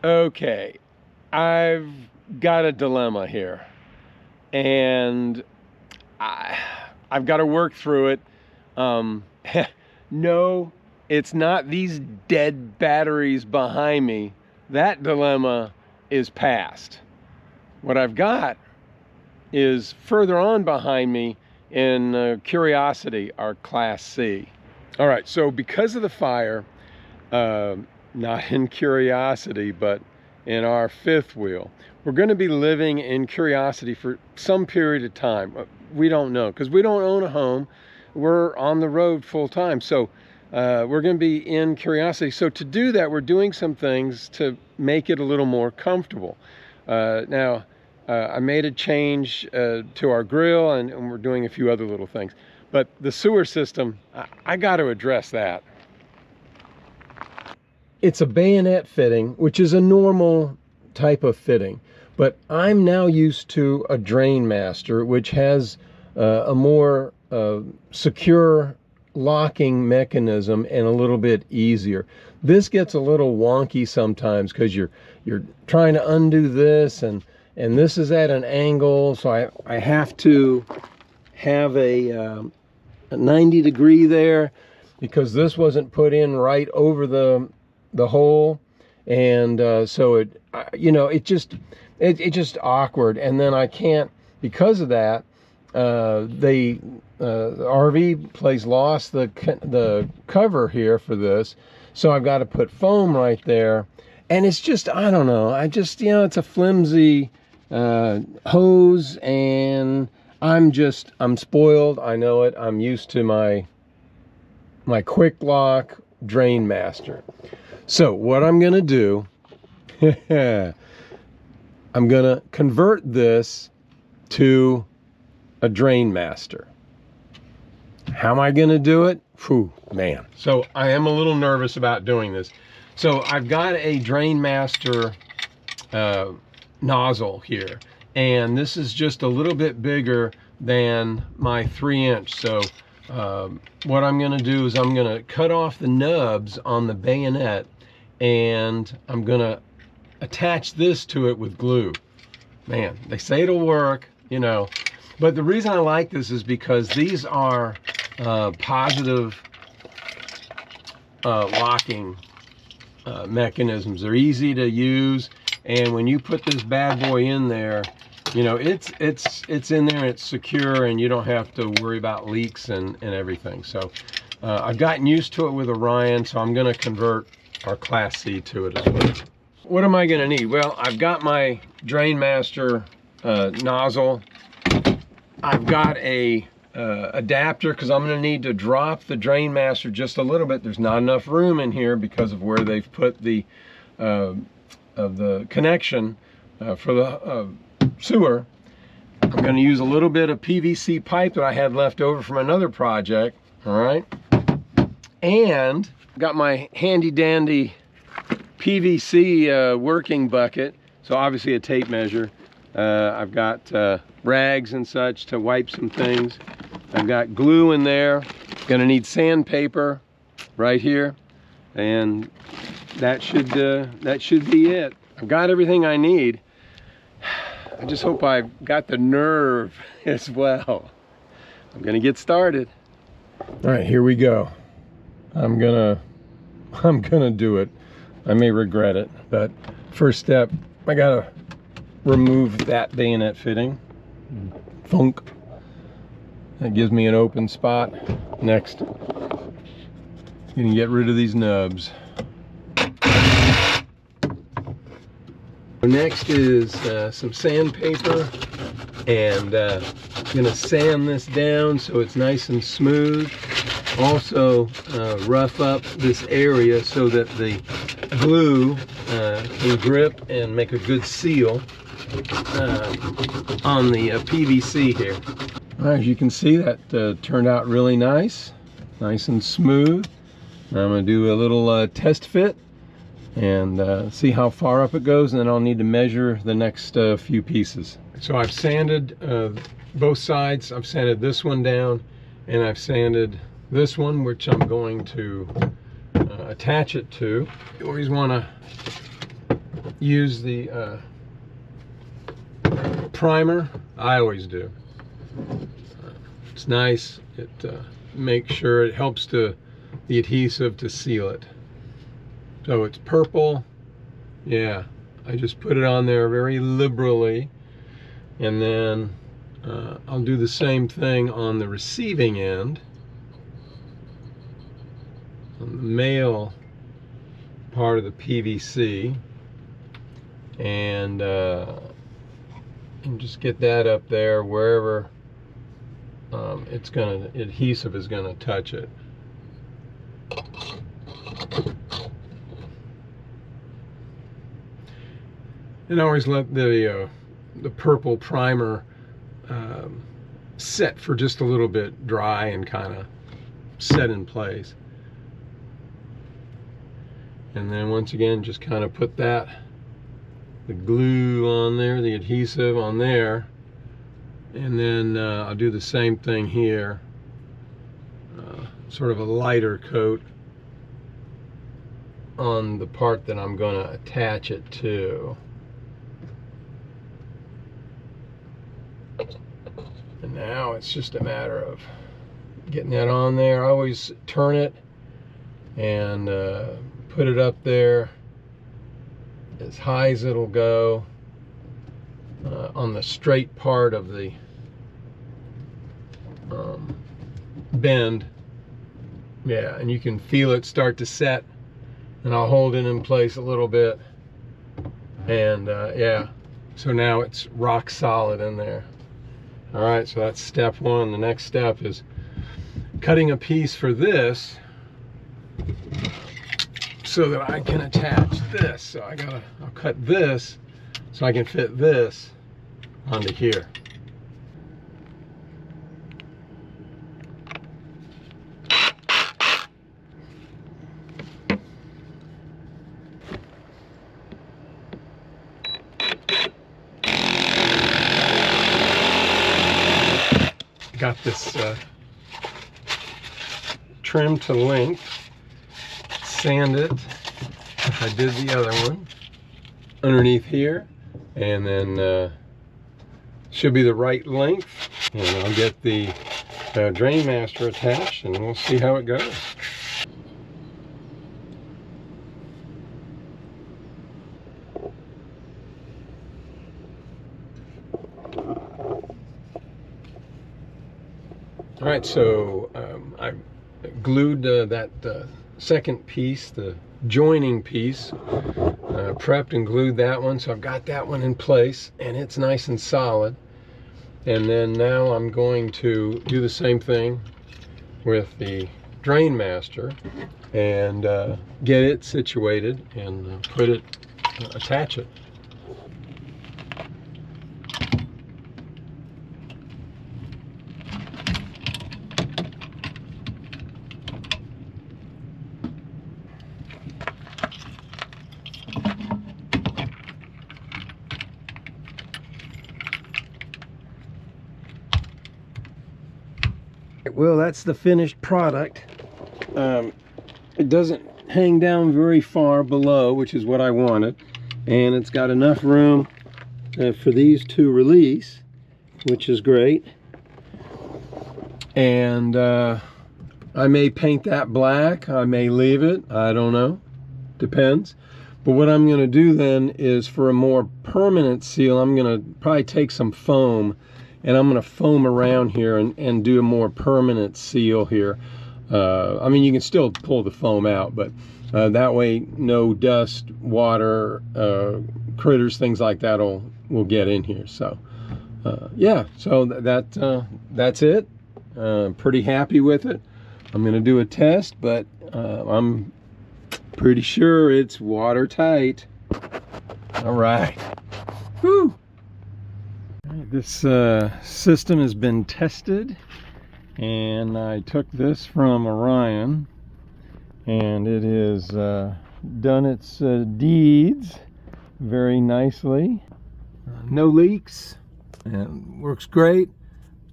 Okay, I've got a dilemma here, and I've got to work through it. No, it's not these dead batteries behind me. That dilemma is past. What I've got is further on behind me in Curiosity, our Class C. All right, so because of the fire, not in Curiosity, but in our fifth wheel, we're going to be living in Curiosity for some period of time. We don't know, because we don't own a home. We're on the road full time, so we're going to be in Curiosity. So to do that, we're doing some things to make it a little more comfortable. Now, I made a change to our grill, and we're doing a few other little things. But the sewer system, I got to address that. It's a bayonet fitting, which is a normal type of fitting. But I'm now used to a Drain Master, which has a more secure locking mechanism and a little bit easier. This gets a little wonky sometimes because you're trying to undo this, and this is at an angle, so I have to have a 90 degree there, because this wasn't put in right over the hole, and so it's just awkward. And then I can't, because of that, the RV place lost the cover here for this, so I've got to put foam right there, and it's just, I don't know, it's a flimsy hose, and I'm spoiled. I know it. I'm used to my quick lock Drain Master. So what I'm gonna do, I'm gonna convert this to a Drain Master. How am I gonna do it? Whew, man. So I am a little nervous about doing this. So I've got a Drain Master nozzle here, and this is just a little bit bigger than my 3-inch. So what I'm gonna do is I'm gonna cut off the nubs on the bayonet, and I'm gonna attach this to it with glue. Man, they say it'll work, but the reason I like this is because these are positive locking mechanisms. They're easy to use, and when you put this bad boy in there, it's in there, it's secure, and you don't have to worry about leaks and everything. So I've gotten used to it with Orion, so I'm going to convert our Class C to it as well. What am I going to need? Well, I've got my Drain Master nozzle. I've got a adapter, because I'm going to need to drop the Drain Master just a little bit. There's not enough room in here because of where they've put the connection for the sewer. I'm going to use a little bit of PVC pipe that I had left over from another project. All right, and got my handy dandy PVC working bucket, so obviously a tape measure. I've got rags and such to wipe some things. I've got glue in there. Gonna need sandpaper right here, and that should be it. I've got everything I need. I just hope I've got the nerve as well. I'm gonna get started. All right, here we go. I'm gonna do it. I may regret it, but first step, I gotta remove that bayonet fitting. Thunk. That gives me an open spot. Next, you can get rid of these nubs. Next is some sandpaper, and I'm gonna sand this down so it's nice and smooth. Also rough up this area so that the glue can grip and make a good seal on the PVC here. As you can see, that turned out really nice and smooth. I'm going to do a little test fit and see how far up it goes, and then I'll need to measure the next few pieces. So I've sanded both sides. I've sanded this one down, and I've sanded this one, which I'm going to attach it to. You always want to, use the primer. I always do. It's nice. It makes sure it helps the adhesive to seal it. So it's purple. Yeah, I just put it on there very liberally, and then I'll do the same thing on the receiving end, on the male part of the PVC, and just get that up there wherever adhesive is gonna touch it. And always let the purple primer set for just a little bit, dry and kind of set in place. And then once again, just kind of put the glue on there, the adhesive on there, and then I'll do the same thing here, sort of a lighter coat on the part that I'm going to attach it to. And now it's just a matter of getting that on there. I always turn it and put it up there as high as it'll go on the straight part of the bend. Yeah, and you can feel it start to set, and I'll hold it in place a little bit, and yeah, so now it's rock solid in there. All right, so that's step one. The next step is cutting a piece for this so that I can attach this. So I'll cut this so I can fit this onto here. Got this trim to length, sand it. I did the other one underneath here, and then should be the right length, and I'll get the drain master attached, and we'll see how it goes. All right, so I glued that second piece, the joining piece, prepped and glued that one, so I've got that one in place and it's nice and solid. And then now I'm going to do the same thing with the drain master and get it situated and attach it. Well, that's the finished product. It doesn't hang down very far below, which is what I wanted, and it's got enough room for these to release, which is great. And I may paint that black, I may leave it, I don't know, depends. But what I'm going to do then is, for a more permanent seal, I'm going to probably take some foam, and I'm going to foam around here and do a more permanent seal here. I mean, you can still pull the foam out, but that way no dust, water, critters, things like that will get in here. So yeah, so that's it. Pretty happy with it. I'm going to do a test, but I'm pretty sure it's watertight. All right. Whew. This system has been tested, and I took this from Orion, and it has done its deeds very nicely. No leaks, and works great.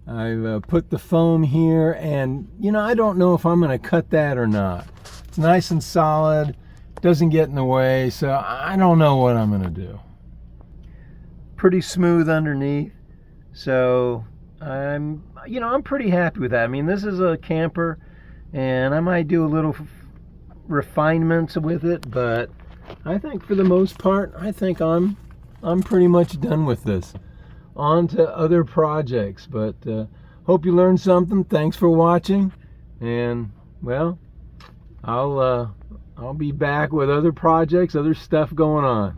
I've put the foam here, and you know, I don't know if I'm going to cut that or not. It's nice and solid, doesn't get in the way, so I don't know what I'm gonna do. Pretty smooth underneath, so I'm pretty happy with that. I mean, this is a camper, and I might do a little refinements with it, but I think for the most part, I think I'm pretty much done with this. On to other projects, but hope you learned something. Thanks for watching, and well, I'll be back with other projects, other stuff going on.